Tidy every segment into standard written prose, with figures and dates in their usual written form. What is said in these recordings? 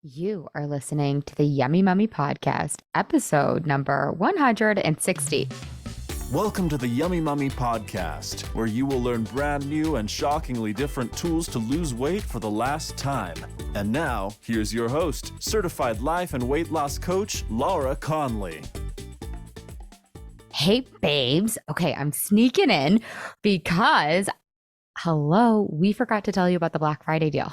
You are listening to the Yummy Mummy Podcast, episode number 160. Welcome to the Yummy Mummy Podcast, where you will learn brand new and shockingly different tools to lose weight for the last time. And now, here's your host, certified life and weight loss coach, Laura Conley. Hey, babes. Okay, I'm sneaking in because, we forgot to tell you about the Black Friday deal.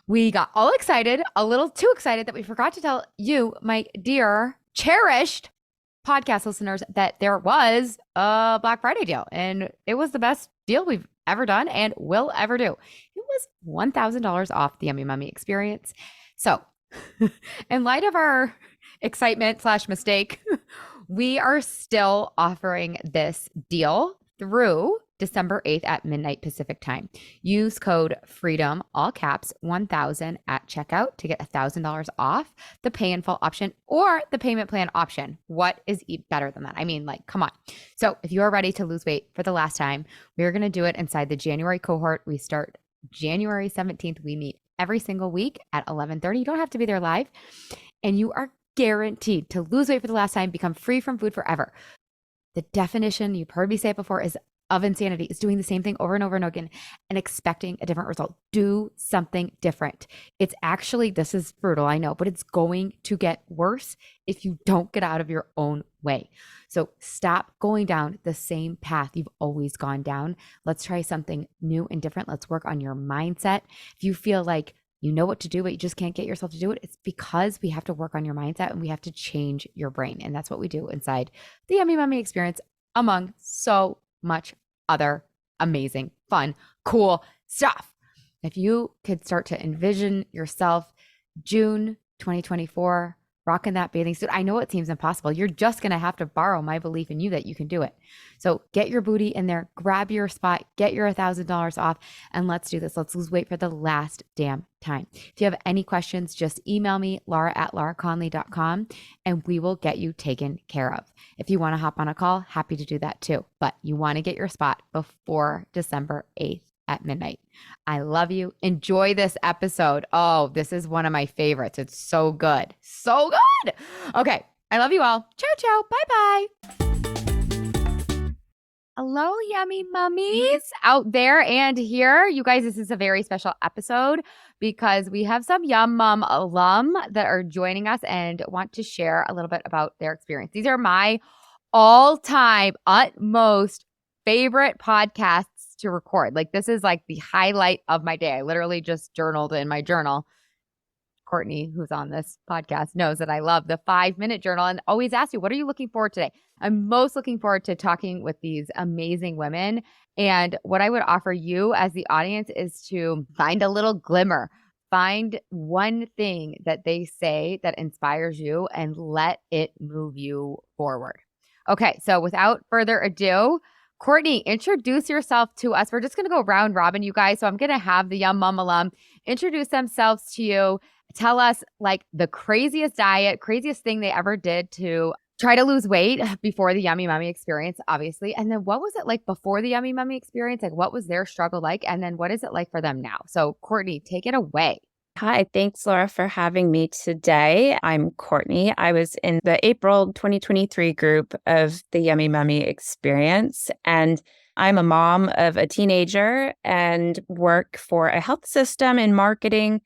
We got all excited, a little too excited that we forgot to tell you, my dear, cherished podcast listeners, that there was a Black Friday deal and it was the best deal we've ever done and will ever do. It was $1,000 off the Yummy Mummy experience. So in light of our excitement / mistake, we are still offering this deal through December 8th at midnight Pacific time. Use code FREEDOM, all caps, 1000 at checkout to get $1,000 off the pay in full option or the payment plan option. What is better than that? I mean, come on. So if you are ready to lose weight for the last time, we're going to do it inside the January cohort. We start January 17th. We meet every single week at 11:30. You don't have to be there live. And you are guaranteed to lose weight for the last time, become free from food forever. The definition, you've heard me say it before, of insanity is doing the same thing over and over and over again and expecting a different result. Do something different. It's actually, this is brutal, I know, but it's going to get worse if you don't get out of your own way. So stop going down the same path you've always gone down. Let's try something new and different. Let's work on your mindset. If you feel like you know what to do, but you just can't get yourself to do it, it's because we have to work on your mindset and we have to change your brain. And that's what we do inside the Yummy Mummy experience, among so much other amazing, fun, cool stuff. If you could start to envision yourself June 2024 rocking that bathing suit, I know it seems impossible. You're just going to have to borrow my belief in you that you can do it. So get your booty in there, grab your spot, get your $1,000 off, and let's do this. Let's lose weight for the last damn time. If you have any questions, just email me, laura@lauraconley.com, and we will get you taken care of. If you want to hop on a call, happy to do that too. But you want to get your spot before December 8th at midnight. I love you. Enjoy this episode. Oh, this is one of my favorites. It's so good. So good. Okay. I love you all. Ciao, ciao. Bye-bye. Hello, Yummy Mummies out there and here. You guys, this is a very special episode because we have some Yum Mum alum that are joining us and want to share a little bit about their experience. These are my all-time utmost favorite podcasts to record. This is the highlight of my day. I literally just journaled in my journal. Courtney, who's on this podcast, knows that I love the 5-minute journal and always ask you, what are you looking forward to today? I'm most looking forward to talking with these amazing women. And what I would offer you as the audience is to find a little glimmer. Find one thing that they say that inspires you and let it move you forward. Okay, so without further ado, Courtney, introduce yourself to us. We're just going to go round robin, you guys. So I'm going to have the Yum Mum alum introduce themselves to you. Tell us the craziest diet, craziest thing they ever did to try to lose weight before the Yummy Mummy experience, obviously. And then what was it like before the Yummy Mummy experience? What was their struggle like? And then what is it like for them now? So Courtney, take it away. Hi, thanks, Laura, for having me today. I'm Courtney. I was in the April 2023 group of the Yummy Mummy experience, and I'm a mom of a teenager and work for a health system in marketing.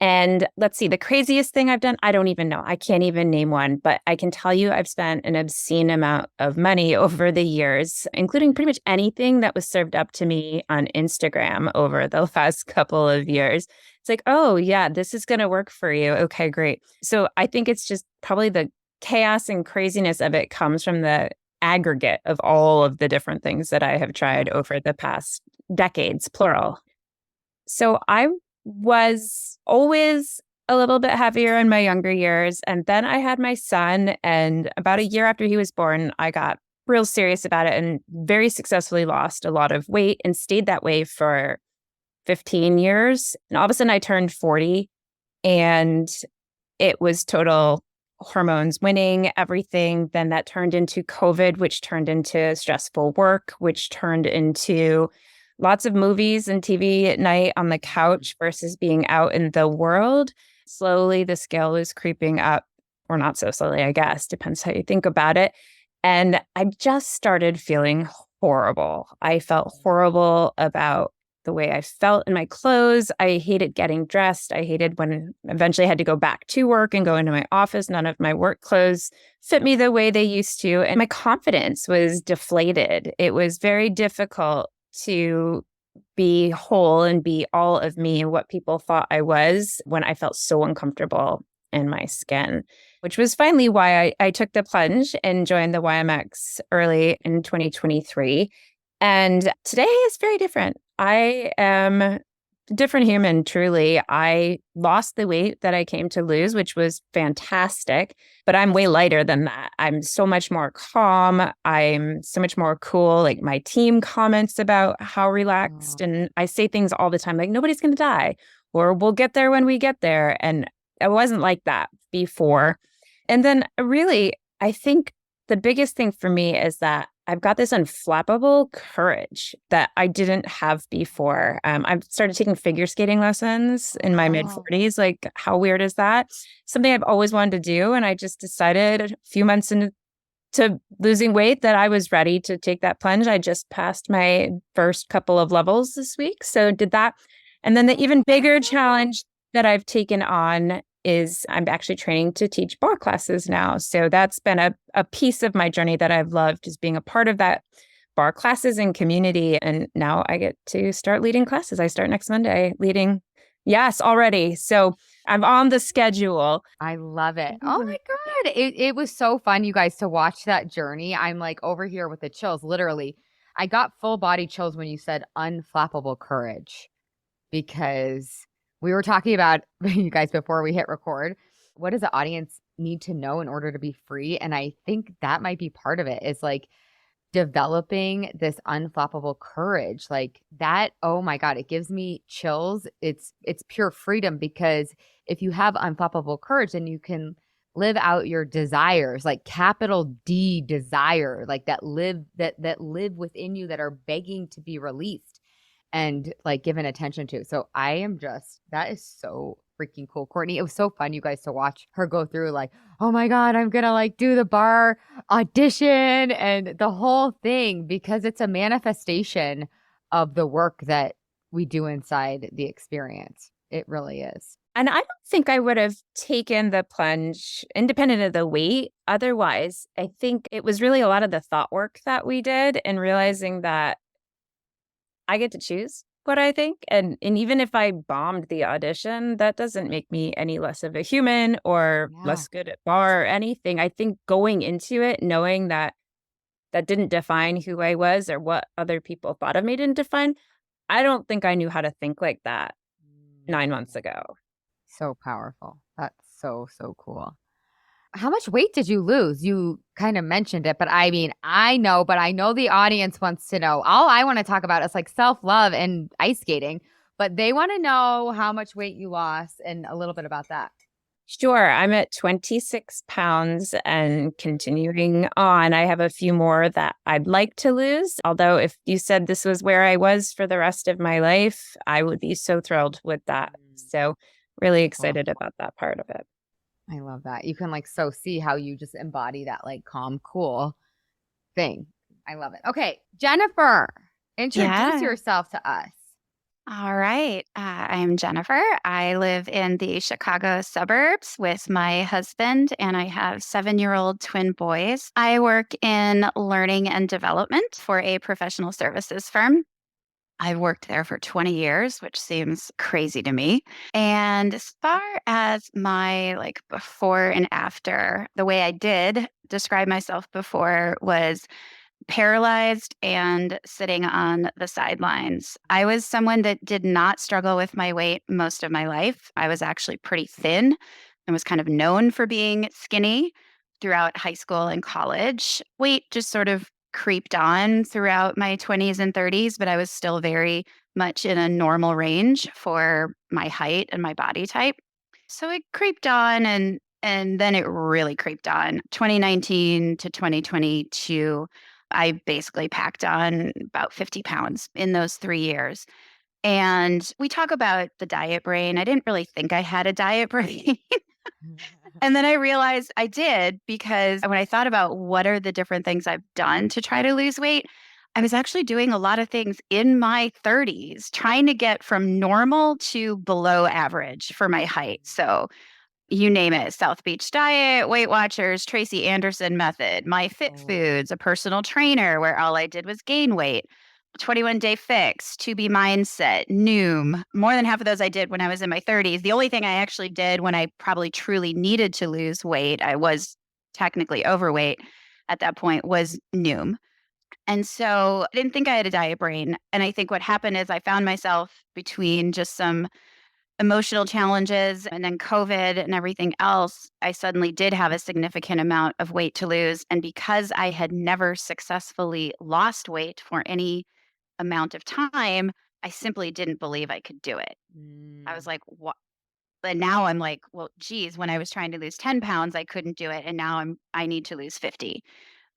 And let's see, the craziest thing I've done, I don't even know. I can't even name one, but I can tell you I've spent an obscene amount of money over the years, including pretty much anything that was served up to me on Instagram over the last couple of years. It's oh, yeah, this is going to work for you. Okay, great. So I think it's just probably the chaos and craziness of it comes from the aggregate of all of the different things that I have tried over the past decades, plural. So I was always a little bit heavier in my younger years. And then I had my son, and about a year after he was born, I got real serious about it and very successfully lost a lot of weight and stayed that way for 15 years. And all of a sudden I turned 40 and it was total hormones winning, everything. Then that turned into COVID, which turned into stressful work, which turned into lots of movies and TV at night on the couch versus being out in the world. Slowly, the scale was creeping up, or not so slowly, I guess, depends how you think about it. And I just started feeling horrible. I felt horrible about the way I felt in my clothes. I hated getting dressed. I hated when eventually I had to go back to work and go into my office. None of my work clothes fit me the way they used to. And my confidence was deflated. It was very difficult to be whole and be all of me and what people thought I was when I felt so uncomfortable in my skin, which was finally why I took the plunge and joined the YMX early in 2023. And today is very different. I am a different human, truly. I lost the weight that I came to lose, which was fantastic, but I'm way lighter than that. I'm so much more calm. I'm so much more cool. Like my team comments about how relaxed, and I say things all the time, like nobody's going to die, or we'll get there when we get there. And I wasn't like that before. And then really, I think the biggest thing for me is that I've got this unflappable courage that I didn't have before. I've started taking figure skating lessons in my mid-40s. Like, how weird is that? Something I've always wanted to do. And I just decided a few months into losing weight that I was ready to take that plunge. I just passed my first couple of levels this week. So did that. And then the even bigger challenge that I've taken on is I'm actually training to teach bar classes now. So that's been a piece of my journey that I've loved, is being a part of that bar classes and community. And now I get to start leading classes. I start next Monday leading. Yes, already. So I'm on the schedule. I love it. Oh my God. It was so fun, you guys, to watch that journey. I'm like over here with the chills. Literally, I got full body chills when you said unflappable courage, because we were talking about, you guys, before we hit record, what does the audience need to know in order to be free? And I think that might be part of it, is like developing this unflappable courage. Like that, oh my God, it gives me chills. It's pure freedom, because if you have unflappable courage, then you can live out your desires, like capital D desire, like that live within you, that are begging to be released and like given attention to. So I am just, that is so freaking cool. Courtney, it was so fun, you guys, to watch her go through like, oh my God, I'm going to like do the bar audition and the whole thing, because it's a manifestation of the work that we do inside the experience. It really is. And I don't think I would have taken the plunge independent of the weight otherwise. I think it was really a lot of the thought work that we did, and realizing that I get to choose what I think. And even if I bombed the audition, that doesn't make me any less of a human or less good at bar or anything. I think going into it, knowing that that didn't define who I was or what other people thought of me didn't define, I don't think I knew how to think like that 9 months ago. So powerful. That's so, so cool. How much weight did you lose? You kind of mentioned it, but I mean, I know the audience wants to know. All I want to talk about is like self-love and ice skating, but they want to know how much weight you lost and a little bit about that. Sure. I'm at 26 pounds and continuing on. I have a few more that I'd like to lose. Although if you said this was where I was for the rest of my life, I would be so thrilled with that. So really excited about that part of it. I love that. You can like so see how you just embody that like calm, cool thing. I love it. Okay, Jennifer, introduce yourself to us. All right. I'm Jennifer. I live in the Chicago suburbs with my husband, and I have 7-year-old twin boys. I work in learning and development for a professional services firm. I've worked there for 20 years, which seems crazy to me. And as far as my like before and after, the way I did describe myself before was paralyzed and sitting on the sidelines. I was someone that did not struggle with my weight most of my life. I was actually pretty thin and was kind of known for being skinny throughout high school and college. Weight just sort of creeped on throughout my 20s and 30s, but I was still very much in a normal range for my height and my body type. So it creeped on, and then it really creeped on. 2019 to 2022, I basically packed on about 50 pounds in those 3 years. And we talk about the diet brain. I didn't really think I had a diet brain. And then I realized I did, because when I thought about what are the different things I've done to try to lose weight, I was actually doing a lot of things in my 30s, trying to get from normal to below average for my height. So you name it, South Beach Diet, Weight Watchers, Tracy Anderson method, My Fit Foods, a personal trainer where all I did was gain weight, 21-day fix, To Be Mindset, Noom. More than half of those I did when I was in my 30s. The only thing I actually did when I probably truly needed to lose weight, I was technically overweight at that point, was Noom. And so I didn't think I had a diet brain. And I think what happened is I found myself between just some emotional challenges and then COVID and everything else. I suddenly did have a significant amount of weight to lose. And because I had never successfully lost weight for any amount of time, I simply didn't believe I could do it. I was like, what? And now I'm like, well, geez, when I was trying to lose 10 pounds, I couldn't do it. And now I need to lose 50.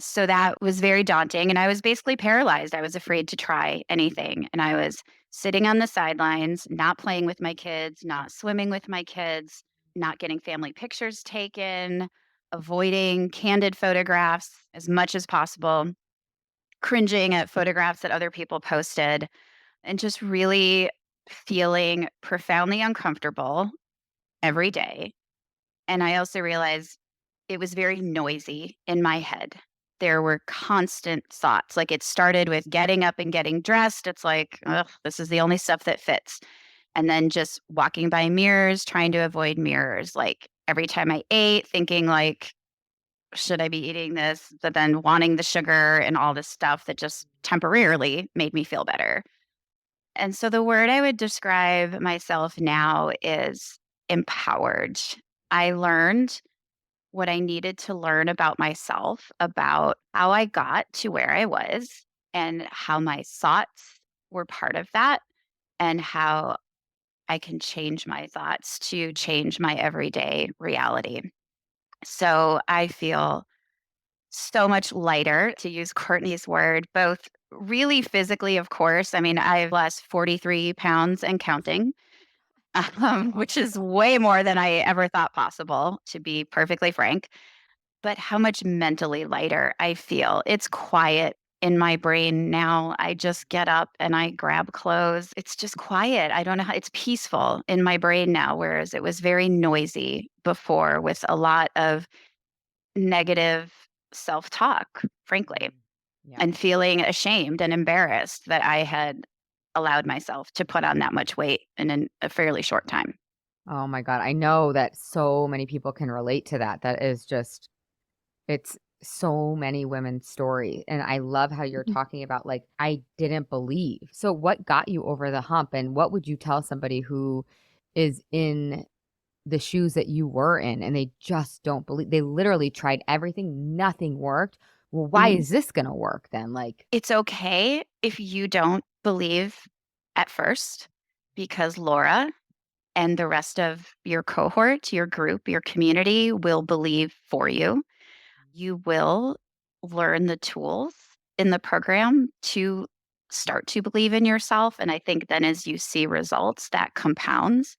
So that was very daunting. And I was basically paralyzed. I was afraid to try anything. And I was sitting on the sidelines, not playing with my kids, not swimming with my kids, not getting family pictures taken, avoiding candid photographs as much as possible, cringing at photographs that other people posted, and just really feeling profoundly uncomfortable every day. And I also realized it was very noisy in my head. There were constant thoughts. Like, it started with getting up and getting dressed. It's like, ugh, this is the only stuff that fits. And then just walking by mirrors, trying to avoid mirrors. Like, every time I ate, thinking like, should I be eating this? But then wanting the sugar and all this stuff that just temporarily made me feel better. And so the word I would describe myself now is empowered. I learned what I needed to learn about myself, about how I got to where I was, and how my thoughts were part of that, and how I can change my thoughts to change my everyday reality. So I feel so much lighter, to use Courtney's word, both really physically, of course. I mean, I've lost 43 pounds and counting, which is way more than I ever thought possible, to be perfectly frank. But how much mentally lighter I feel. It's quiet in my brain now. I just get up and I grab clothes. It's just quiet. I don't know how, it's peaceful in my brain now, whereas it was very noisy before with a lot of negative self talk, frankly, Yeah. and feeling ashamed and embarrassed that I had allowed myself to put on that much weight in a fairly short time. Oh my God. I know that so many people can relate to that. That is just, it's so many women's story. And I love how you're talking about, like, I didn't believe. So what got you over the hump? And what would you tell somebody who is in the shoes that you were in and they just don't believe? They literally tried everything, nothing worked. Well, why Mhm. is this going to work then? Like, It's okay if you don't believe at first, because Laura and the rest of your cohort, your group, your community will believe for you. You will learn the tools in the program to start to believe in yourself. And I think then as you see results, that compounds.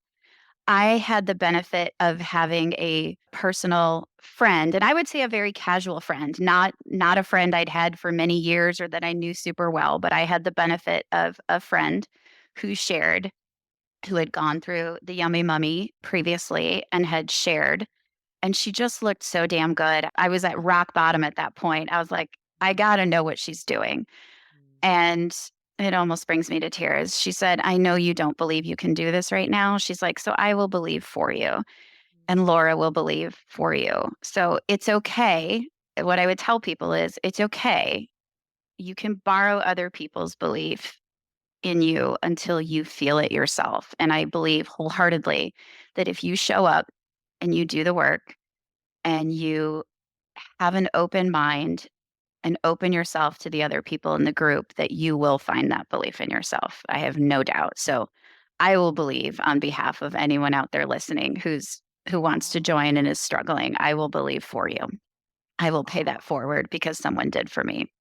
I had the benefit of having a personal friend, and I would say a very casual friend, not a friend I'd had for many years or that I knew super well, but I had the benefit of a friend who shared, who had gone through the Yummy Mummy previously and had shared, and she just looked so damn good. I was at rock bottom at that point. I was like, I got to know what she's doing. And it almost brings me to tears. She said, I know you don't believe you can do this right now. She's like, so I will believe for you, and Laura will believe for you. So it's okay. What I would tell people is it's okay. You can borrow other people's belief in you until you feel it yourself. And I believe wholeheartedly that if you show up and you do the work and you have an open mind and open yourself to the other people in the group, that you will find that belief in yourself. I have no doubt. So I will believe on behalf of anyone out there listening who wants to join and is struggling. I will believe for you. I will pay that forward because someone did for me.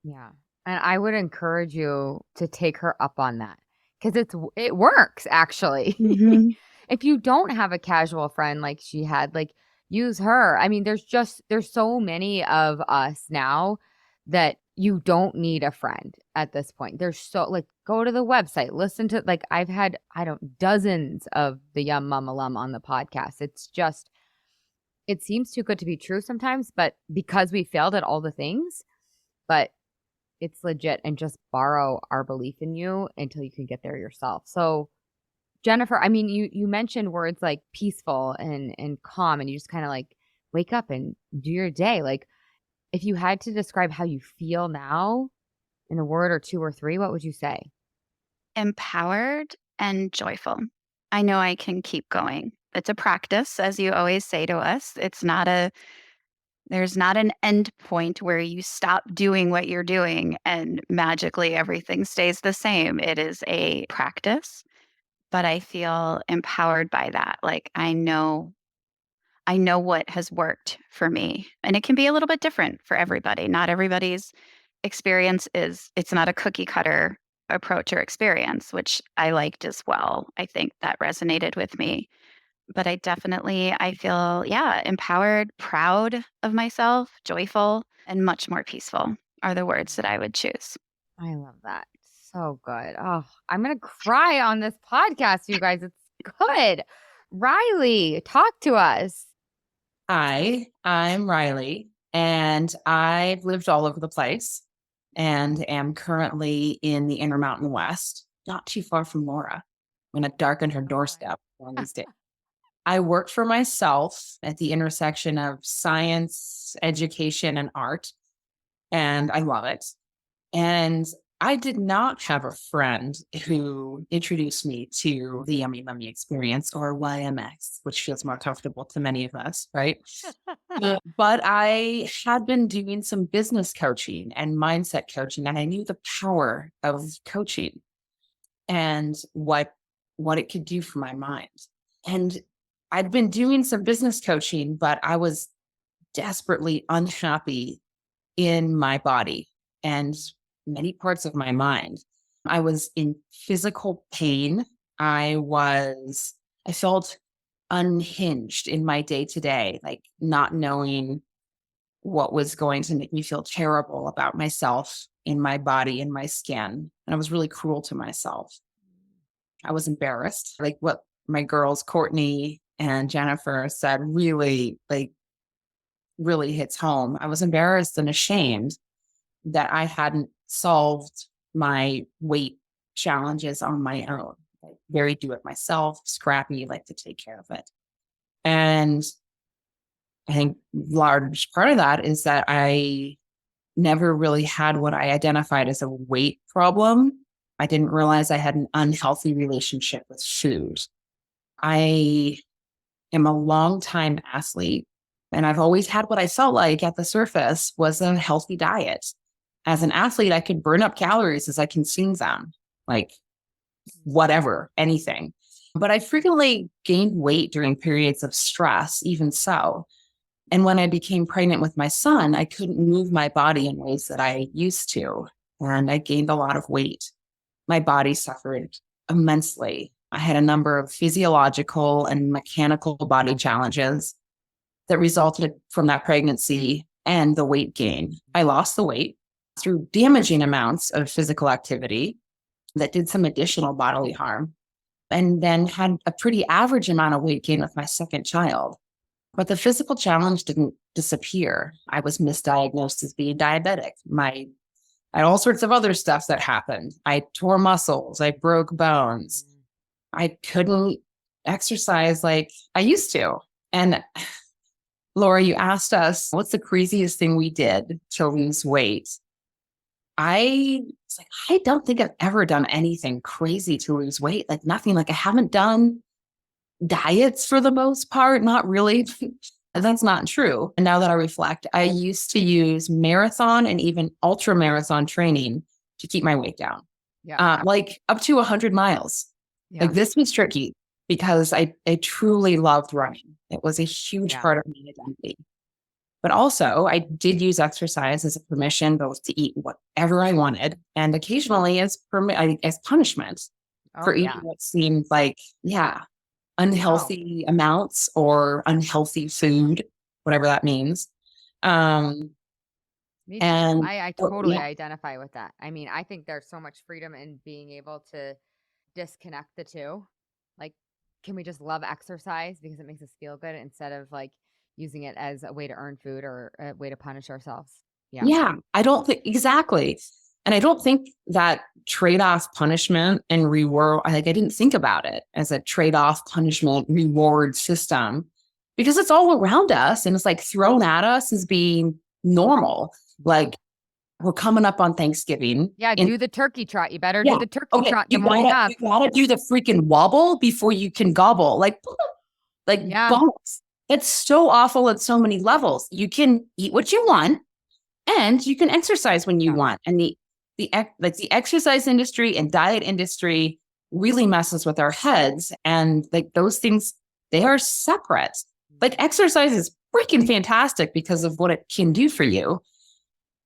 Yeah. And I would encourage you to take her up on that because it works actually. Mm-hmm. If you don't have a casual friend like she had, like use her. I mean, there's so many of us now that you don't need a friend at this point. There's so like go to the website, listen to like I've had I don't dozens of the Yum Mum alum on the podcast. It's just it seems too good to be true sometimes, but because we failed at all the things, but it's legit and just borrow our belief in you until you can get there yourself. So Jennifer, I mean, you mentioned words like peaceful and calm, and you just kind of like wake up and do your day. Like, if you had to describe how you feel now in a word or two or three, what would you say? Empowered and joyful. I know I can keep going. It's a practice, as you always say to us. There's not an end point where you stop doing what you're doing and magically everything stays the same. It is a practice, but I feel empowered by that. Like I know what has worked for me. And it can be a little bit different for everybody. Not everybody's experience it's not a cookie cutter approach or experience, which I liked as well. I think that resonated with me. But I feel, yeah, empowered, proud of myself, joyful, and much more peaceful are the words that I would choose. I love that. So good. Oh, I'm going to cry on this podcast, you guys. It's good. Riley, talk to us. Hi, I'm Riley, and I've lived all over the place and am currently in the Intermountain West, not too far from Laura. I'm going to darken her doorstep one of these days. I worked for myself at the intersection of science, education, and art, and I love it. And I did not have a friend who introduced me to the Yummy Mummy experience or YMX, which feels more comfortable to many of us, right? But I had been doing some business coaching and mindset coaching, and I knew the power of coaching and what it could do for my mind. And I'd been doing some business coaching, but I was desperately unhappy in my body and many parts of my mind. I was in physical pain. I felt unhinged in my day to day, like not knowing what was going to make me feel terrible about myself in my body and my skin. And I was really cruel to myself. I was embarrassed. Like what my girls, Courtney and Jennifer said really hits home. I was embarrassed and ashamed that I hadn't solved my weight challenges on my own. Like, very do it myself, scrappy, like to take care of it. And I think large part of that is that I never really had what I identified as a weight problem. I didn't realize I had an unhealthy relationship with food. I am a longtime athlete, and I've always had what I felt like at the surface was a healthy diet. As an athlete, I could burn up calories as I consume them, like whatever, anything. But I frequently gained weight during periods of stress, even so. And when I became pregnant with my son, I couldn't move my body in ways that I used to. And I gained a lot of weight. My body suffered immensely. I had a number of physiological and mechanical body challenges that resulted from that pregnancy and the weight gain. I lost the weight through damaging amounts of physical activity that did some additional bodily harm, and then had a pretty average amount of weight gain with my second child. But the physical challenge didn't disappear. I was misdiagnosed as being diabetic. I had all sorts of other stuff that happened. I tore muscles. I broke bones. I couldn't exercise like I used to. And Laura, you asked us, what's the craziest thing we did to lose weight? I was like, I don't think I've ever done anything crazy to lose weight. Like nothing. Like I haven't done diets for the most part. Not really. That's not true. And now that I reflect, I used to use marathon and even ultra marathon training to keep my weight down. Yeah. Like up to 100 miles. Yeah. Like this was tricky because I truly loved running. It was a huge Yeah. part of my identity. But also, I did use exercise as a permission both to eat whatever I wanted and occasionally as punishment for eating what seemed like, unhealthy amounts or unhealthy food, whatever that means. Me too. And I totally identify with that. I mean, I think there's so much freedom in being able to disconnect the two. Like, can we just love exercise because it makes us feel good instead of like using it as a way to earn food or a way to punish ourselves? Yeah, I don't think exactly. And I don't think that trade-off punishment and reward, I didn't think about it as a trade-off punishment reward system because it's all around us and it's like thrown at us as being normal. Like we're coming up on Thanksgiving. Yeah, do the turkey trot. You better do the turkey trot. You gotta do the freaking wobble before you can gobble. Like balls. It's so awful at so many levels. You can eat what you want and you can exercise when you want. And the exercise industry and diet industry really messes with our heads. And like those things, they are separate. Like exercise is freaking fantastic because of what it can do for you,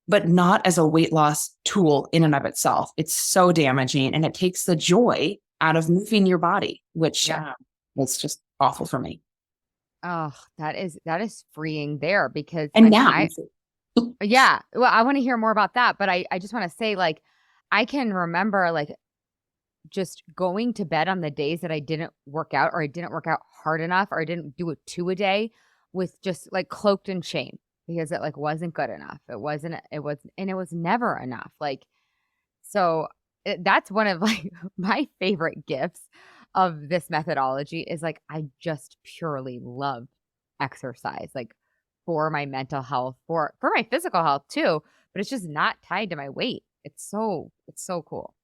but not as a weight loss tool in and of itself. It's so damaging and it takes the joy out of moving your body, which was just awful for me. Oh, that is freeing there because and like, now well, I want to hear more about that, but I just want to say like I can remember like just going to bed on the days that I didn't work out or I didn't work out hard enough or I didn't do a 2 a day with just like cloaked in shame because it like wasn't good enough. It was never enough. Like, so that's one of like my favorite gifts of this methodology is like, I just purely love exercise, like for my mental health, for my physical health too, but it's just not tied to my weight. It's so cool.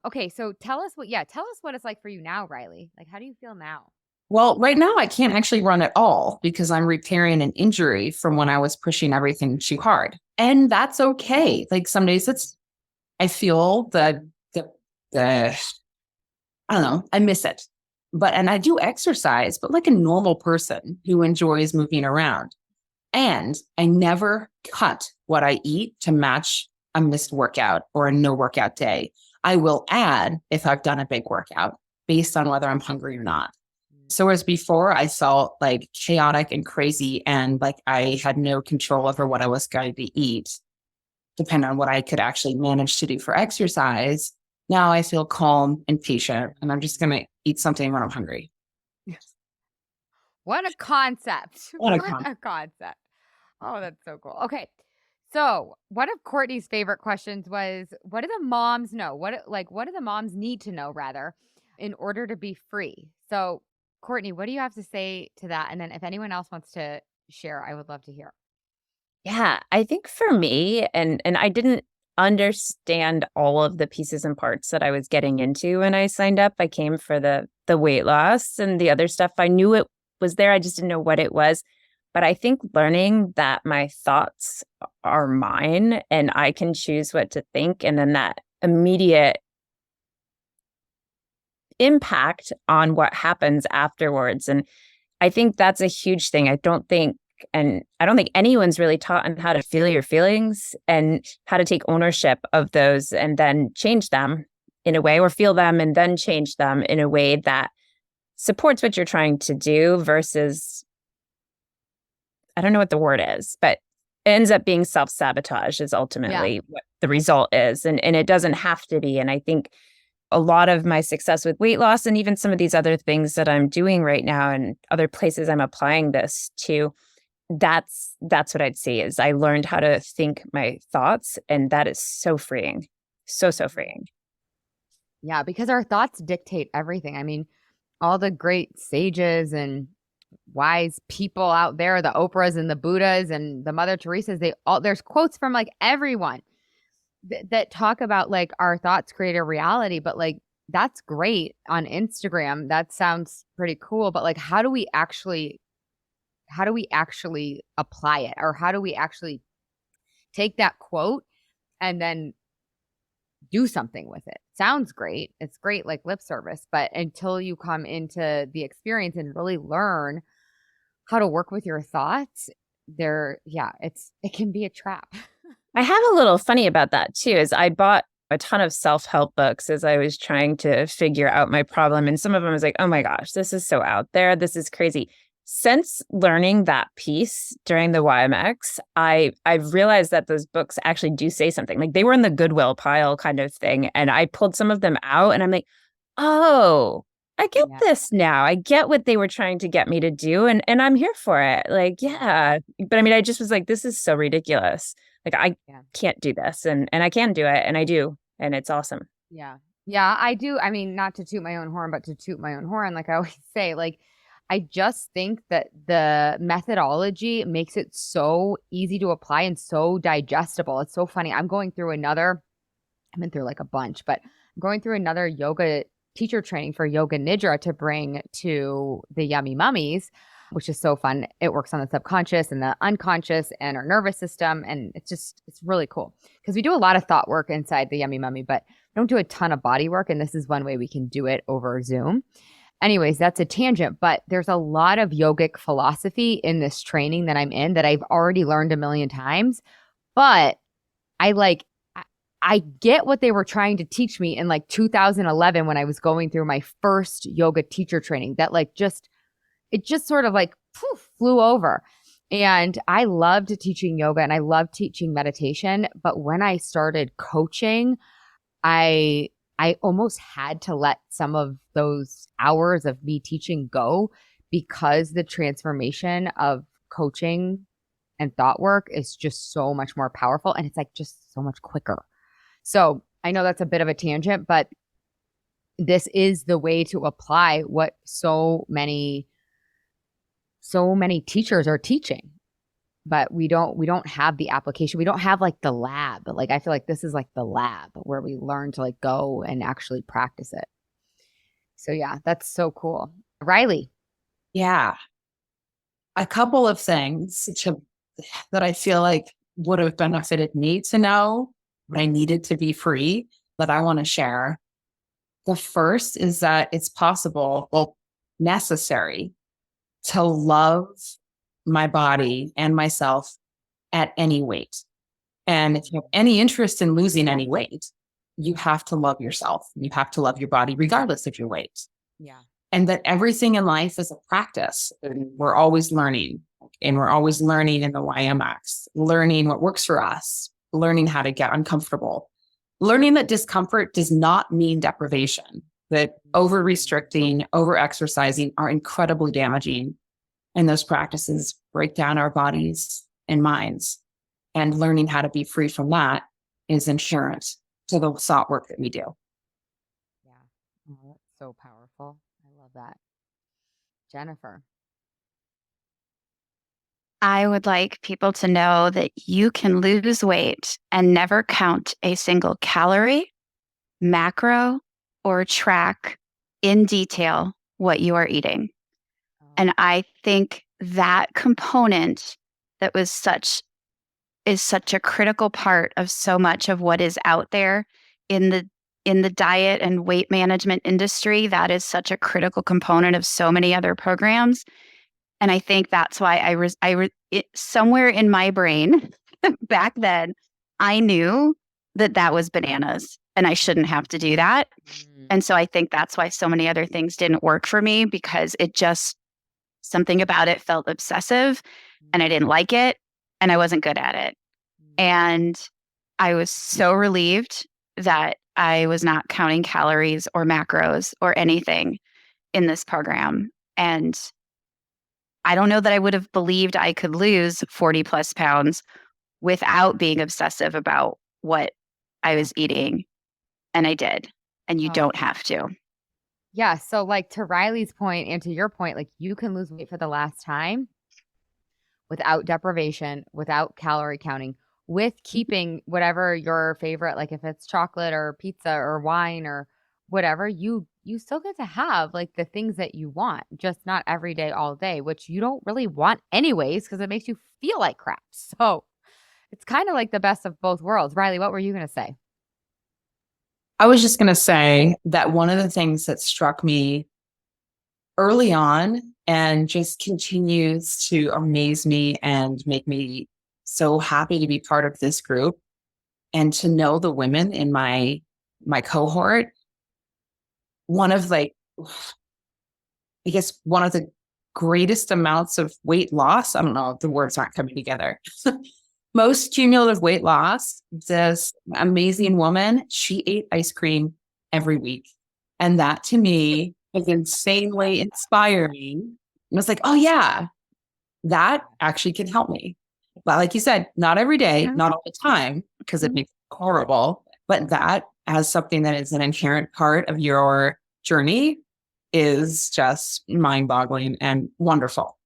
Okay. So tell us what it's like for you now, Riley. Like, how do you feel now? Well, right now I can't actually run at all because I'm repairing an injury from when I was pushing everything too hard. And that's okay. Like some days I feel the I don't know, I miss it. And I do exercise, but like a normal person who enjoys moving around. And I never cut what I eat to match a missed workout or a no workout day. I will add if I've done a big workout based on whether I'm hungry or not. So whereas before I felt like chaotic and crazy and like I had no control over what I was going to eat, depending on what I could actually manage to do for exercise. Now I feel calm and patient and I'm just going to eat something when I'm hungry. What a concept. What a concept. Oh, that's so cool. Okay. So one of Courtney's favorite questions was, what do the moms know? What do the moms need to know rather in order to be free? So Courtney, what do you have to say to that? And then if anyone else wants to share, I would love to hear. Yeah, I think for me, and I didn't understand all of the pieces and parts that I was getting into when I signed up. I came for the weight loss and the other stuff. I knew it was there. I just didn't know what it was. But I think learning that my thoughts are mine and I can choose what to think, and then that immediate impact on what happens afterwards. And I think that's a huge thing. I don't think anyone's really taught on how to feel your feelings and how to take ownership of those and then change them in a way, or feel them and then change them in a way that supports what you're trying to do versus, I don't know what the word is, but it ends up being self-sabotage is ultimately what the result is. And it doesn't have to be. And I think a lot of my success with weight loss and even some of these other things that I'm doing right now and other places I'm applying this to, that's what I'd say is I learned how to think my thoughts, and that is so freeing. So freeing. Yeah, because our thoughts dictate everything. I mean, all the great sages and wise people out there, the Oprahs and the Buddhas and the Mother Teresa's, there's quotes from like everyone that talk about like our thoughts create a reality, but like that's great on Instagram. That sounds pretty cool, but like how do we actually apply it, or how do we actually take that quote and then do something with it? Sounds great. It's great like lip service, but until you come into the experience and really learn how to work with your thoughts, it can be a trap. I have a little funny about that too, is I bought a ton of self-help books as I was trying to figure out my problem. And some of them was like, oh my gosh, this is so out there. This is crazy. Since learning that piece during the YMX, I've realized that those books actually do say something. Like they were in the Goodwill pile kind of thing. And I pulled some of them out and I'm like, oh, I get this now. I get what they were trying to get me to do. And I'm here for it. Like, yeah. But I mean, I just was like, this is so ridiculous. Like I can't do this and I can do it and I do. And it's awesome. Yeah. Yeah, I do. I mean, not to toot my own horn, but to toot my own horn. Like I always say, like, I just think that the methodology makes it so easy to apply and so digestible. It's so funny. I've been through like a bunch, but I'm going through another yoga teacher training for Yoga Nidra to bring to the Yummy Mummies, which is so fun. It works on the subconscious and the unconscious and our nervous system. And it's really cool because we do a lot of thought work inside the Yummy Mummy, but we don't do a ton of body work. And this is one way we can do it over Zoom. Anyways, that's a tangent, but there's a lot of yogic philosophy in this training that I'm in that I've already learned a million times, but I get what they were trying to teach me in like 2011 when I was going through my first yoga teacher training that it just sort of like flew over. And I loved teaching yoga and I loved teaching meditation. But when I started coaching, I almost had to let some of those hours of me teaching go because the transformation of coaching and thought work is just so much more powerful. And it's like just so much quicker. So I know that's a bit of a tangent, but this is the way to apply what so many teachers are teaching, but we don't have the application. We don't have like the lab. Like I feel like this is like the lab where we learn to like go and actually practice it. So yeah, that's so cool. Riley. Yeah. A couple of things that I feel like would have benefited me to know when I needed to be free that I want to share. The first is that it's possible, well, necessary to love my body and myself at any weight. And if you have any interest in losing any weight, you have to love yourself. You have to love your body regardless of your weight. Yeah. And that everything in life is a practice. And we're always learning. And we're always learning in the YMX, learning what works for us, learning how to get uncomfortable, learning that discomfort does not mean deprivation, that over restricting, over exercising are incredibly damaging. And those practices break down our bodies and minds. And learning how to be free from that is inherent to the thought work that we do. Yeah. Oh, that's so powerful. I love that. Jennifer. I would like people to know that you can lose weight and never count a single calorie, macro, or track in detail what you are eating. And I think that component that is such a critical part of so much of what is out there in the diet and weight management industry. That is such a critical component of so many other programs. And I think that's why somewhere in my brain back then, I knew that was bananas and I shouldn't have to do that. And so I think that's why so many other things didn't work for me, because something about it felt obsessive and I didn't like it and I wasn't good at it. And I was so relieved that I was not counting calories or macros or anything in this program. And I don't know that I would have believed I could lose 40 plus pounds without being obsessive about what I was eating. And I did. And you don't have to. Yeah. So like to Riley's point and to your point, like you can lose weight for the last time without deprivation, without calorie counting, with keeping whatever your favorite, like if it's chocolate or pizza or wine or whatever, you still get to have like the things that you want, just not every day, all day, which you don't really want anyways, because it makes you feel like crap. So it's kind of like the best of both worlds. Riley, what were you going to say? I was just going to say that one of the things that struck me early on and just continues to amaze me and make me so happy to be part of this group and to know the women in my cohort. One of like, I guess one of the greatest amounts of weight loss. I don't know, the words aren't coming together. Most cumulative weight loss. This amazing woman, she ate ice cream every week. And that to me was insanely inspiring. And it's like, oh yeah, that actually can help me. But like you said, not every day, not all the time, because it makes it horrible. But that as something that is an inherent part of your journey is just mind-boggling and wonderful.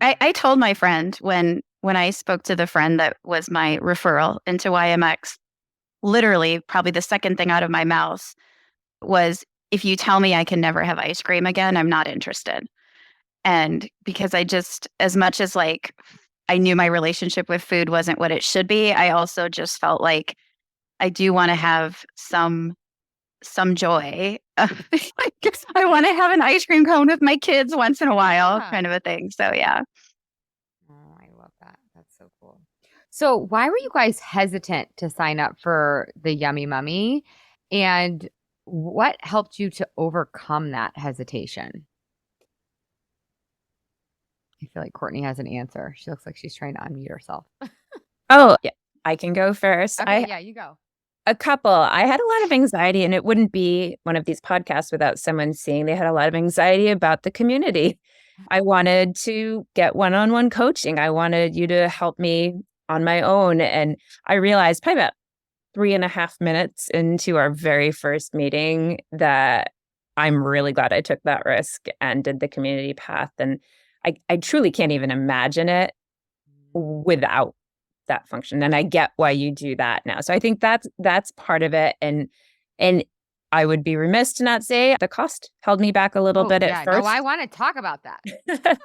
I told my friend when I spoke to the friend that was my referral into YMX, literally probably the second thing out of my mouth was, if you tell me I can never have ice cream again, I'm not interested. And because I just, as much as like I knew my relationship with food wasn't what it should be, I also just felt like I do want to have some joy. I guess I want to have an ice cream cone with my kids once in a while, kind of a thing. So yeah. Oh, I love that. That's so cool. So why were you guys hesitant to sign up for the Yummy Mummy? And what helped you to overcome that hesitation? I feel like Courtney has an answer. She looks like she's trying to unmute herself. Oh, yeah, I can go first. Okay, yeah, you go. A couple. I had a lot of anxiety, and it wouldn't be one of these podcasts without someone seeing they had a lot of anxiety about the community. I wanted to get one-on-one coaching. I wanted you to help me on my own. And I realized probably about 3.5 minutes into our very first meeting that I'm really glad I took that risk and did the community path. And I truly can't even imagine it without that function. And I get why you do that now. So I think that's part of it. And I would be remiss to not say the cost held me back a little bit at first. No, I want to talk about that.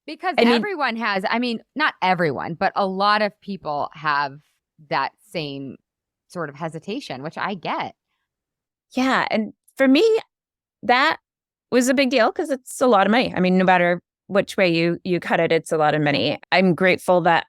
Because everyone has, I mean, not everyone, but a lot of people have that same sort of hesitation, which I get. Yeah. And for me, that was a big deal because it's a lot of money. I mean, no matter which way you cut it, it's a lot of money. I'm grateful that,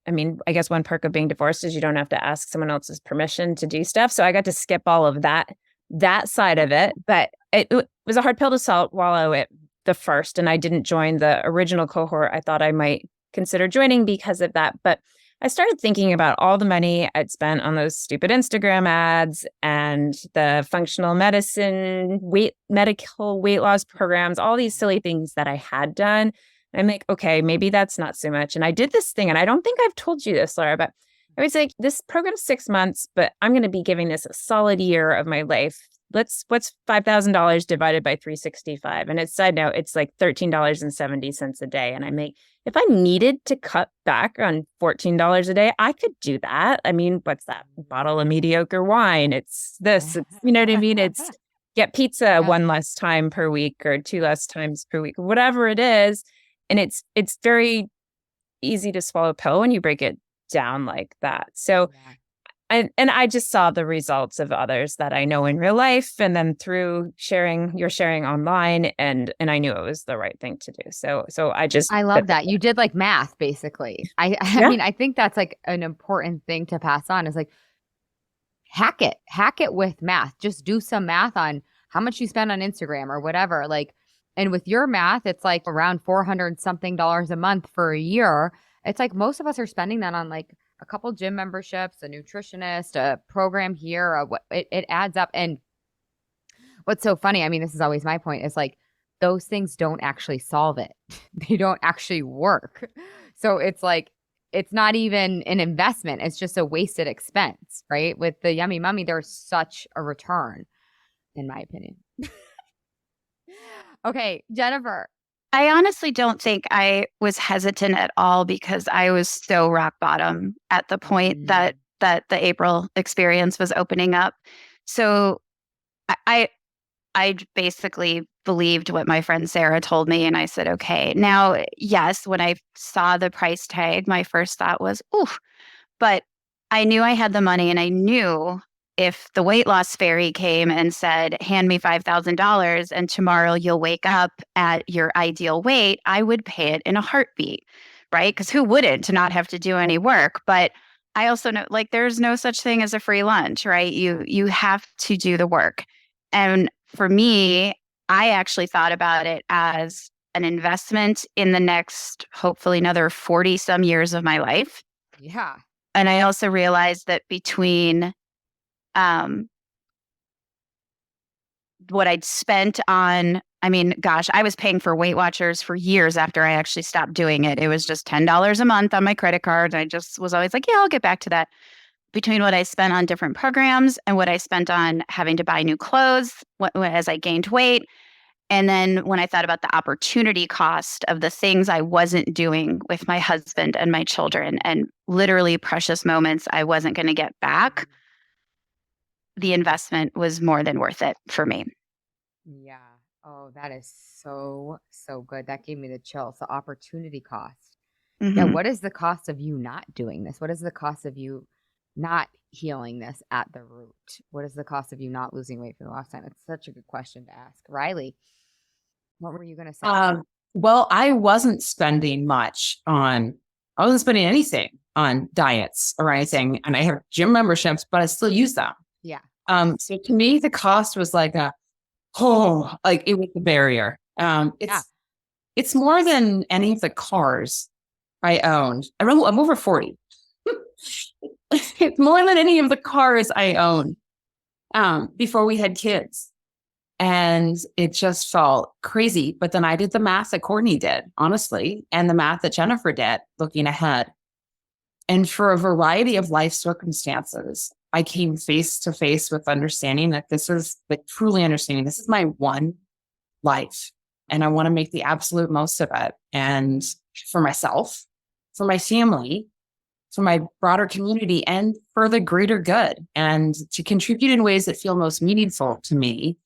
I mean, I guess one perk of being divorced is you don't have to ask someone else's permission to do stuff. So I got to skip all of that side of it. But it was a hard pill to swallow at the first. And I didn't join the original cohort. I thought I might consider joining because of that. But I started thinking about all the money I'd spent on those stupid Instagram ads and the functional medicine, medical weight loss programs, all these silly things that I had done. And I'm like, okay, maybe that's not so much. And I did this thing, and I don't think I've told you this, Laura, but I was like, this program's 6 months, but I'm going to be giving this a solid year of my life. What's $5,000 divided by 365? And it's, side note, it's like $13.70 a day. And I'm like, if I needed to cut back on $14 a day, I could do that. I mean, what's that? Bottle of mediocre wine. It's this, you know what I mean? It's get pizza one less time per week or 2 less times per week, whatever it is. And it's very easy to swallow a pill when you break it down like that. So I just saw the results of others that I know in real life, and then through your sharing online, and I knew it was the right thing to do. So I love that. You did like math, basically. I mean, I think that's like an important thing to pass on, is like hack it with math. Just do some math on how much you spend on Instagram or whatever. Like, and with your math, it's like around $400 something a month for a year. It's like most of us are spending that on like a couple gym memberships, a nutritionist, a program here. It adds up. And what's so funny, I mean, this is always my point, is like those things don't actually solve it. They don't actually work. So it's like, it's not even an investment. It's just a wasted expense, right? With the Yummy Mummy, there's such a return, in my opinion. Okay, Jennifer. I honestly don't think I was hesitant at all, because I was so rock bottom at the point that the April experience was opening up. So I basically believed what my friend Sarah told me, and I said, okay. Now, yes, when I saw the price tag, my first thought was, oof, but I knew I had the money, and I knew if the weight loss fairy came and said, hand me $5,000 and tomorrow you'll wake up at your ideal weight, I would pay it in a heartbeat, right? Because who wouldn't to not have to do any work? But I also know like there's no such thing as a free lunch, right? You have to do the work. And for me, I actually thought about it as an investment in the next, hopefully another 40 some years of my life. Yeah. And I also realized that between what I'd spent on, I mean, gosh, I was paying for Weight Watchers for years after I actually stopped doing it. It was just $10 a month on my credit card. I just was always like, yeah, I'll get back to that. Between what I spent on different programs and what I spent on having to buy new clothes as I gained weight. And then when I thought about the opportunity cost of the things I wasn't doing with my husband and my children and literally precious moments I wasn't going to get back, the investment was more than worth it for me. Yeah. Oh, that is so, so good. That gave me the chills. The opportunity cost. Yeah. Mhm. What is the cost of you not doing this? What is the cost of you not healing this at the root? What is the cost of you not losing weight for the last time? It's such a good question to ask. Riley, what were you going to say? Well, I wasn't spending I wasn't spending anything on diets or anything. And I have gym memberships, but I still use them. Yeah. So to me, the cost was like it was the barrier. It's more than any of the cars I owned. I'm over 40. It's more than any of the cars I owned before we had kids. And it just felt crazy. But then I did the math that Courtney did, honestly, and the math that Jennifer did looking ahead. And for a variety of life circumstances, I came face to face with understanding that truly understanding this is my one life. And I want to make the absolute most of it. And for myself, for my family, for my broader community, and for the greater good. And to contribute in ways that feel most meaningful to me,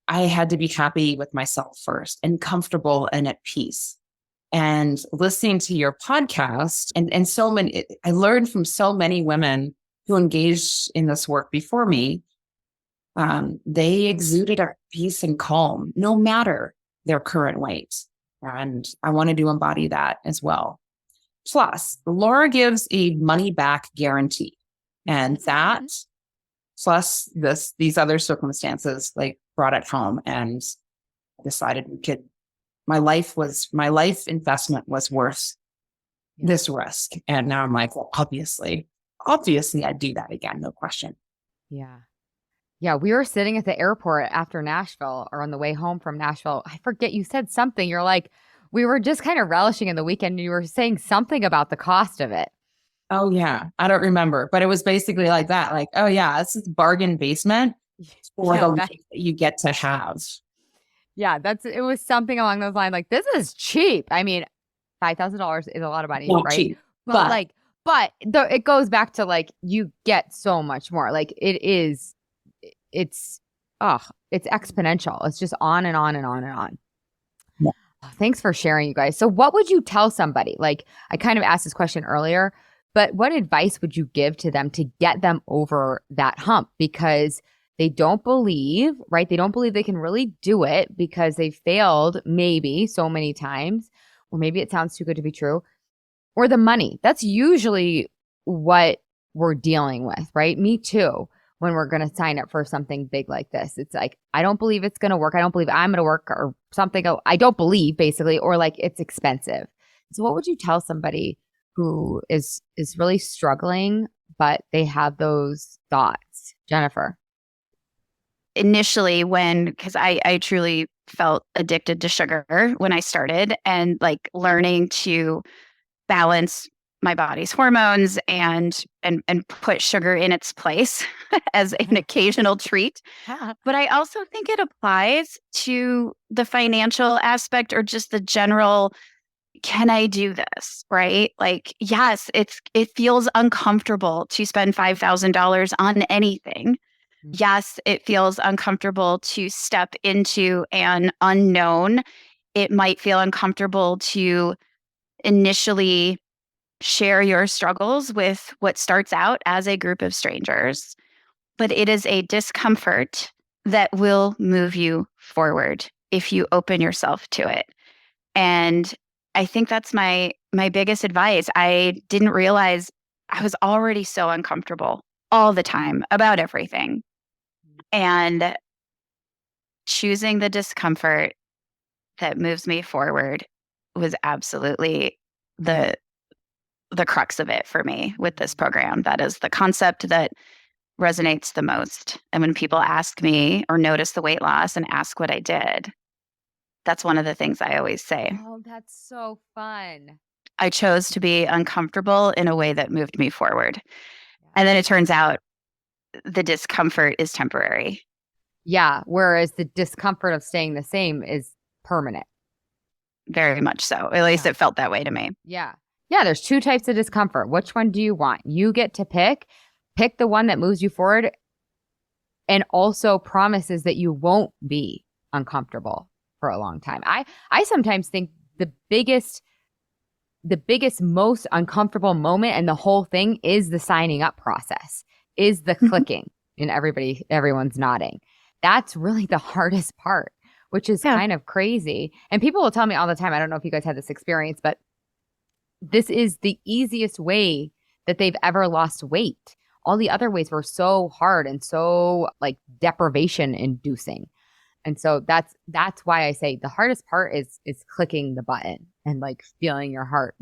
I had to be happy with myself first and comfortable and at peace. And listening to your podcast and so many, I learned from so many women who engaged in this work before me. They exuded a peace and calm, no matter their current weight. And I wanted to embody that as well. Plus, Laura gives a money back guarantee. And that, plus these other circumstances, like brought it home and decided my life investment was worth this risk. And now I'm like, well, obviously I'd do that again. No question. Yeah. Yeah. We were sitting at the airport after Nashville or on the way home from Nashville. I forget, you said something. You're like, we were just kind of relishing in the weekend. And you were saying something about the cost of it. Oh yeah. I don't remember, but it was basically like that. Like, oh yeah, this is bargain basement for the life that you get to have. Yeah. It was something along those lines. Like, this is cheap. I mean, $5,000 is a lot of money, right? Cheap, but it goes back to like, you get so much more. Like it's exponential. It's just on and on and on and on. Yeah. Thanks for sharing, you guys. So what would you tell somebody? Like, I kind of asked this question earlier, but what advice would you give to them to get them over that hump? Because they don't believe, right? They don't believe they can really do it because they failed maybe so many times, or maybe it sounds too good to be true, or the money. That's usually what we're dealing with, right? Me too. When we're going to sign up for something big like this, it's like, I don't believe it's going to work. I don't believe I'm going to work or something. I don't believe, basically, or like it's expensive. So what would you tell somebody who is really struggling, but they have those thoughts? Jennifer. Initially, because I truly felt addicted to sugar when I started, and like learning to balance my body's hormones and put sugar in its place as an occasional treat. But I also think it applies to the financial aspect or just the general, can I do this? Right? Like, yes, it feels uncomfortable to spend $5,000 on anything. Yes, it feels uncomfortable to step into an unknown. It might feel uncomfortable to initially share your struggles with what starts out as a group of strangers. but it is a discomfort that will move you forward if you open yourself to it. And I think that's my biggest advice. I didn't realize I was already so uncomfortable all the time about everything. And choosing the discomfort that moves me forward was absolutely the crux of it for me with this program. That is the concept that resonates the most. And when people ask me or notice the weight loss and ask what I did, that's one of the things I always say. Oh, that's so fun. I chose to be uncomfortable in a way that moved me forward. And then it turns out the discomfort is temporary. Yeah. Whereas the discomfort of staying the same is permanent. Very much so. At least it felt that way to me. Yeah. Yeah. There's two types of discomfort. Which one do you want? You get to pick the one that moves you forward and also promises that you won't be uncomfortable for a long time. I sometimes think the biggest, most uncomfortable moment in the whole thing is the signing up process, is the clicking, and everyone's nodding. That's really the hardest part, which is kind of crazy. And people will tell me all the time, I don't know if you guys had this experience, but this is the easiest way that they've ever lost weight. All the other ways were so hard and so like deprivation inducing. And so that's why I say the hardest part is clicking the button and like feeling your heart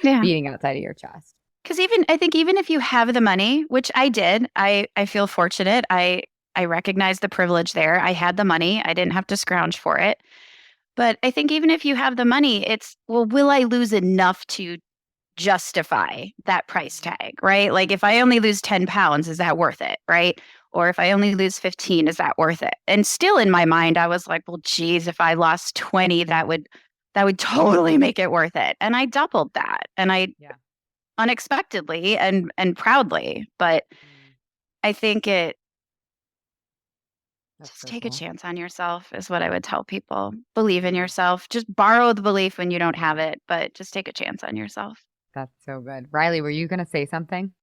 beating outside of your chest. Because I think even if you have the money, which I did, I feel fortunate. I recognize the privilege there. I had the money. I didn't have to scrounge for it. But I think even if you have the money, it's, well, will I lose enough to justify that price tag, right? Like if I only lose 10 pounds, is that worth it, right? Or if I only lose 15, is that worth it? And still in my mind, I was like, well, geez, if I lost 20, that would totally make it worth it. And I doubled that. And I unexpectedly and proudly, but I think just take a chance on yourself is what I would tell people. Believe in yourself. Just borrow the belief when you don't have it, but just take a chance on yourself. That's so good. Riley, were you going to say something?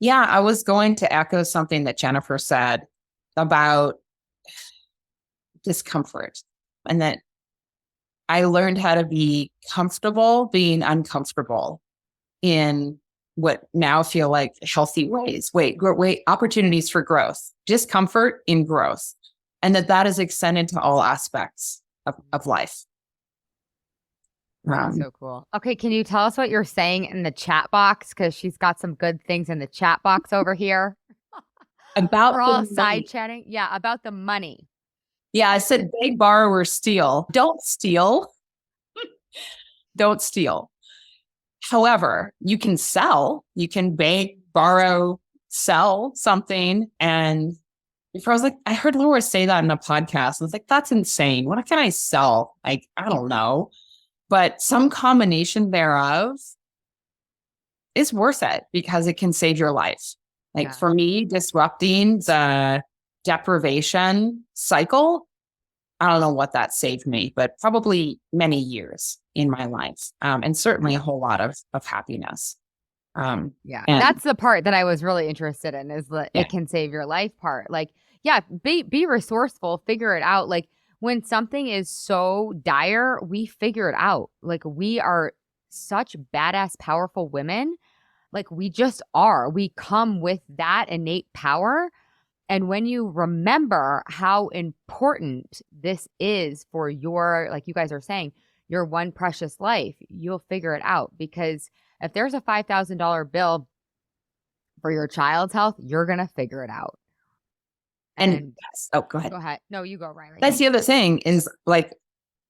Yeah, I was going to echo something that Jennifer said about discomfort, and that I learned how to be comfortable being uncomfortable in what now feel like healthy ways, wait, opportunities for growth, discomfort in growth, and that is extended to all aspects of life. That's so cool. Okay, can you tell us what you're saying in the chat box? Because she's got some good things in the chat box over here. About we're all side chatting. Yeah, about the money. Yeah, I said beg, borrow, or steal. Don't steal. Don't steal. However, you can sell. You can beg, borrow, sell something. And if I was like, I heard Laura say that in a podcast. I was like, that's insane. What can I sell? Like, I don't know. But some combination thereof is worth it because it can save your life. Like for me, disrupting the deprivation cycle, I don't know what that saved me, but probably many years in my life. And certainly a whole lot of happiness. That's the part that I was really interested in, is that it can save your life part. Like, be resourceful, figure it out. Like when something is so dire, we figure it out. Like we are such badass, powerful women. Like we just are. We come with that innate power. And when you remember how important this is for your, like you guys are saying, your one precious life, you'll figure it out. Because if there's a $5,000 bill for your child's health, you're going to figure it out. And go ahead. Go ahead. No, you go, Riley. That's the other thing is like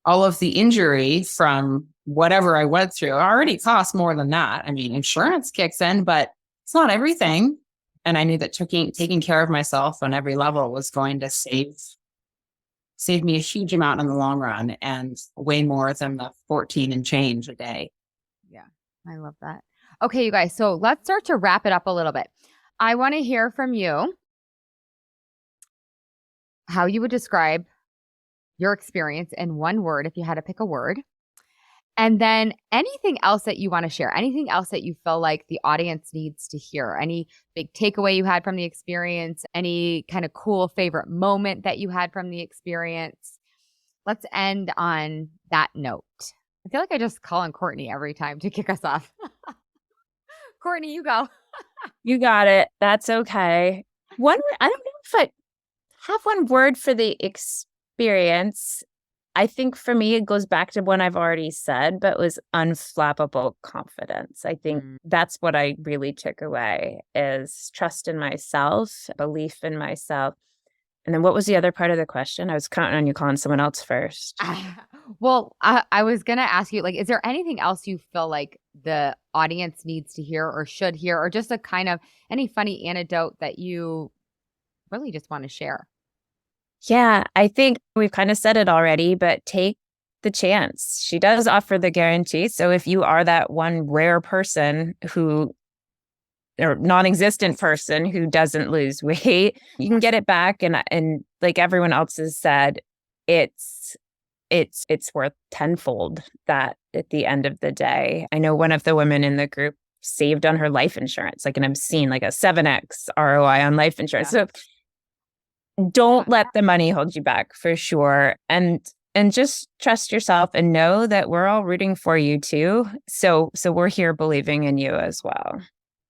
all of the injury from whatever I went through already cost more than that. I mean, insurance kicks in, but it's not everything. And I knew that taking care of myself on every level was going to save me a huge amount in the long run, and way more than the 14 and change a day. Yeah, I love that. Okay, you guys. So let's start to wrap it up a little bit. I want to hear from you how you would describe your experience in one word, if you had to pick a word. And then anything else that you want to share, anything else that you feel like the audience needs to hear, any big takeaway you had from the experience, any kind of cool favorite moment that you had from the experience. Let's end on that note. I feel like I just call on Courtney every time to kick us off. Courtney, you go. You got it. That's okay. I don't know if I have one word for the experience. I think for me, it goes back to one I've already said, but was unflappable confidence. I think that's what I really took away is trust in myself, belief in myself. And then what was the other part of the question? I was counting on you calling someone else first. Well, I was going to ask you, like, is there anything else you feel like the audience needs to hear or should hear, or just a kind of any funny anecdote that you really just want to share? Yeah, I think we've kind of said it already, but take the chance. She does offer the guarantee. So if you are that one rare person or non-existent person who doesn't lose weight, you can get it back. And like everyone else has said, it's worth tenfold that at the end of the day. I know one of the women in the group saved on her life insurance, like an obscene, like a 7x ROI on life insurance. Yeah. So don't let the money hold you back for sure. And just trust yourself and know that we're all rooting for you too. So we're here believing in you as well.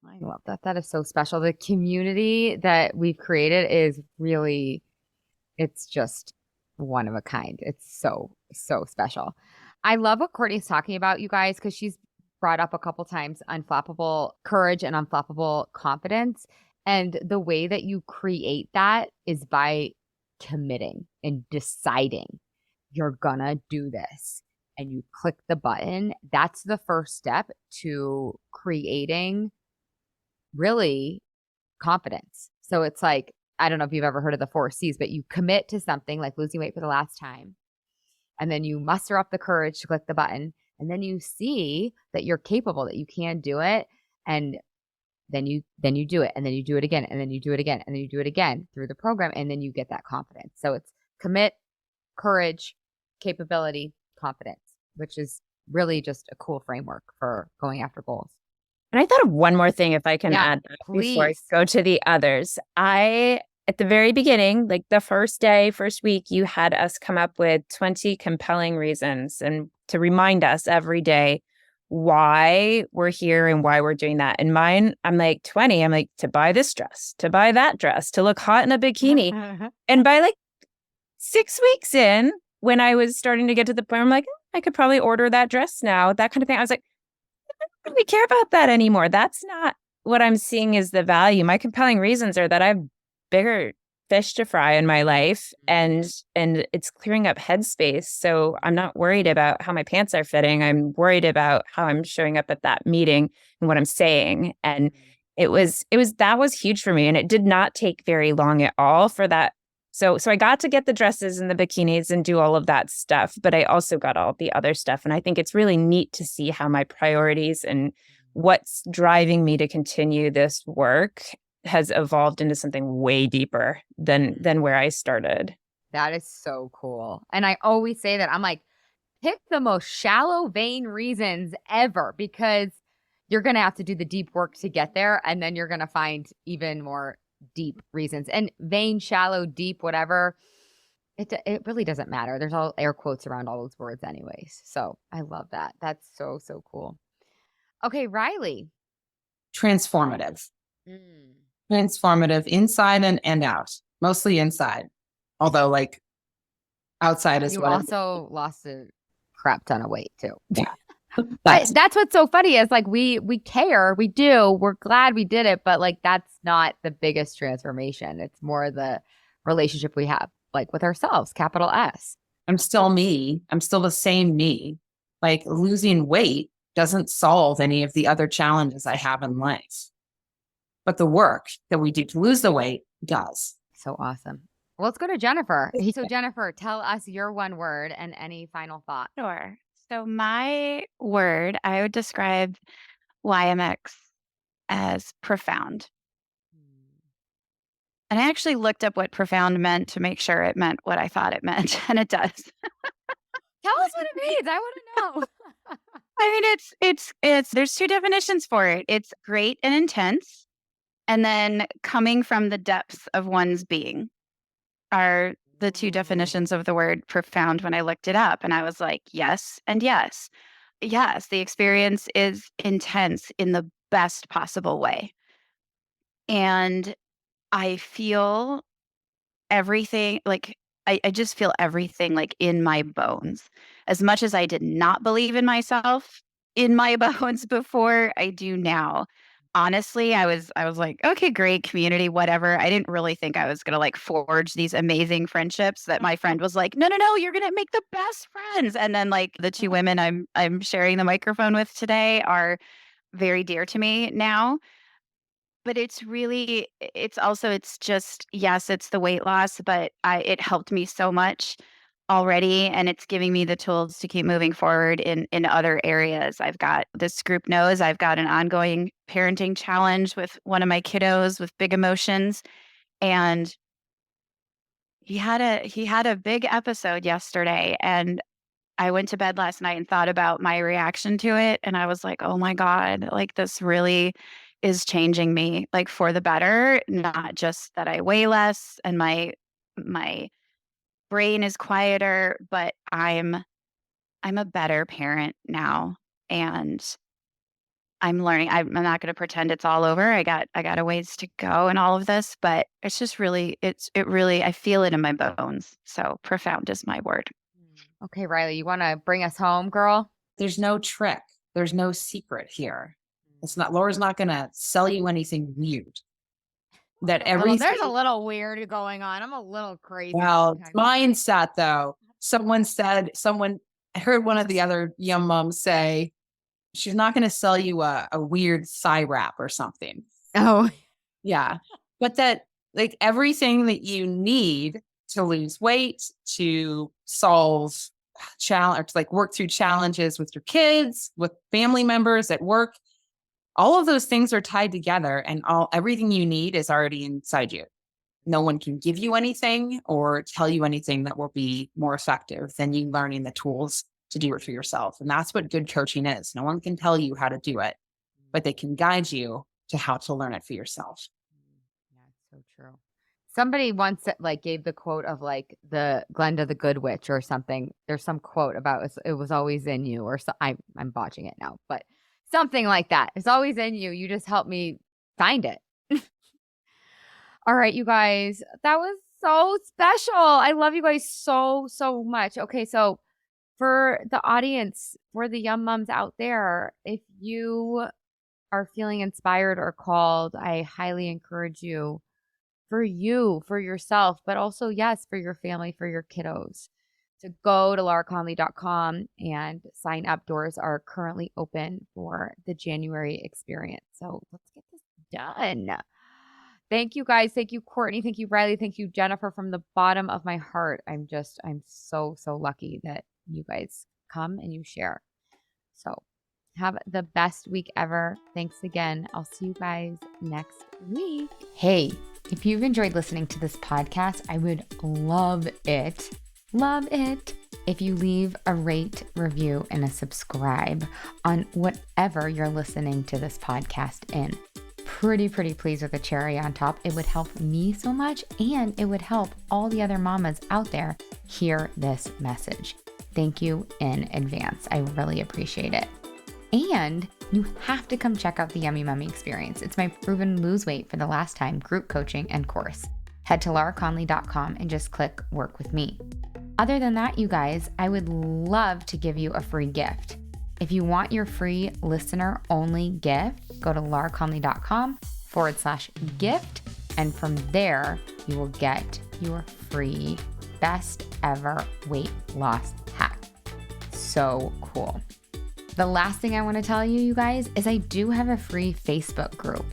I love that. That is so special. The community that we've created is really, it's just one of a kind. It's so, so special. I love what Courtney's talking about, you guys, because she's brought up a couple times unflappable courage and unflappable confidence. And the way that you create that is by committing and deciding you're gonna do this. And you click the button. That's the first step to creating really confidence. So it's like, I don't know if you've ever heard of the 4 C's, but you commit to something like losing weight for the last time. And then you muster up the courage to click the button. And then you see that you're capable, that you can do it. And then you do it. And then you do it again. And then you do it again. And then you do it again through the program. And then you get that confidence. So it's commit, courage, capability, confidence, which is really just a cool framework for going after goals. And I thought of one more thing, if I can add that before I Please. go to the others. At the very beginning, like the first week, you had us come up with 20 compelling reasons and to remind us every day why we're here and why we're doing that. And mine, I'm like 20. I'm like, to buy this dress, to buy that dress, to look hot in a bikini. And by like 6 weeks in, when I was starting to get to the point, I'm like, I could probably order that dress now, that kind of thing. I was like, I don't really care about that anymore. That's not what I'm seeing is the value. My compelling reasons are that I have bigger fish to fry in my life and it's clearing up headspace. So I'm not worried about how my pants are fitting. I'm worried about how I'm showing up at that meeting and what I'm saying. And that was huge for me. And it did not take very long at all for that. So I got to get the dresses and the bikinis and do all of that stuff, but I also got all the other stuff. And I think it's really neat to see how my priorities and what's driving me to continue this work has evolved into something way deeper than where I started. That is so cool. And I always say that I'm like, pick the most shallow, vain reasons ever, because you're going to have to do the deep work to get there. And then you're going to find even more deep reasons. And vain, shallow, deep, whatever, it really doesn't matter. There's all air quotes around all those words anyways. So I love that. That's so, so cool. Okay, Riley. Transformative. Transformative inside and out. Mostly inside. Although like outside as you well. You also lost a crap ton of weight too. Yeah. That's what's so funny is like we care, we do, we're glad we did it, but like that's not the biggest transformation. It's more the relationship we have like with ourselves, capital S. I'm still me. I'm still the same me. Like losing weight doesn't solve any of the other challenges I have in life. But the work that we do to lose the weight does. So awesome. Well, let's go to Jennifer. So Jennifer, tell us your one word and any final thought. Sure. So my word, I would describe YMX as profound. And I actually looked up what profound meant to make sure it meant what I thought it meant. And it does. Tell us what it means. I want to know. mean, it's there's two definitions for it. It's great and intense, and then coming from the depths of one's being are the two definitions of the word profound when I looked it up. And I was like, yes and yes. Yes, the experience is intense in the best possible way. And I feel everything like I just feel everything like in my bones. As much as I did not believe in myself in my bones before, I do now. Honestly, I was like, okay, great community, whatever. I didn't really think I was gonna like forge these amazing friendships that my friend was like, no, no, no, you're gonna make the best friends. And then like the two women I'm sharing the microphone with today are very dear to me now. But it's really it's also it's just yes, it's the weight loss, but it helped me so much already, and it's giving me the tools to keep moving forward in other areas. I've got this group knows I've got an ongoing parenting challenge with one of my kiddos with big emotions, and he had a big episode yesterday, and I went to bed last night and thought about my reaction to it, and I was like, "Oh my god, like, this really is changing me, like, for the better, not just that I weigh less and my brain is quieter, but I'm a better parent now, and I'm learning. I'm not gonna pretend it's all over. I got a ways to go in all of this, but it's just really it really I feel it in my bones, so profound is my word. Okay, Riley, you want to bring us home, girl? There's no trick. There's no secret here. It's not, Laura's not going to sell you anything weird. That Well, everything, there's a little weird going on. I'm a little crazy. well, sometimes. mindset though. I heard one of the other young moms say, she's not going to sell you a weird thigh wrap or something. Oh, Yeah. But that like everything that you need to lose weight, to solve challenge, like work through challenges with your kids, with family members at work, all of those things are tied together and everything you need is already inside you. No one can give you anything or tell you anything that will be more effective than you learning the tools to do it for yourself. And that's what good coaching is. No one can tell you how to do it, but they can guide you to how to learn it for yourself. yeah, it's so true. Somebody once like gave the quote of like the Glenda the Good Witch or something. There's some quote about it was always in you, or so, I'm botching it now, but something like that. It's always in you. You just help me find it. All right, you guys, that was so special. I love you guys so, so much. Okay, so for the audience, for the young moms out there, if you are feeling inspired or called, I highly encourage you, for yourself, but also, yes, for your family, for your kiddos, to go to lauraconley.com and sign up. Doors are currently open for the January experience. So let's get this done. Thank you guys. Thank you, Courtney. Thank you, Riley. Thank you, Jennifer, from the bottom of my heart. I'm so, so lucky that you guys come and you share. So have the best week ever. Thanks again. I'll see you guys next week. Hey, if you've enjoyed listening to this podcast, I would love it if you leave a rate, review, and a subscribe on whatever you're listening to this podcast in. Pretty please with a cherry on top. It would help me so much, and it would help all the other mamas out there hear this message. Thank you in advance. I really appreciate it. And you have to come check out the Yummy Mummy experience. It's my proven lose weight for the last time group coaching and course. Head to lauraconley.com and just click work with me. Other than that, you guys, I would love to give you a free gift. If you want your free listener only gift, go to lauraconley.com/gift. And from there, you will get your free best ever weight loss hack. So cool. The last thing I want to tell you, you guys, is I do have a free Facebook group.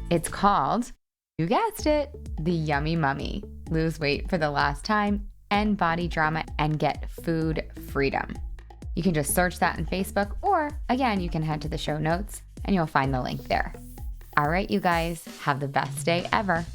It's called, you guessed it, The Yummy Mummy. Lose weight for the last time, end body drama, and get food freedom. You can just search that on Facebook, or again, you can head to the show notes and you'll find the link there. All right, you guys, have the best day ever.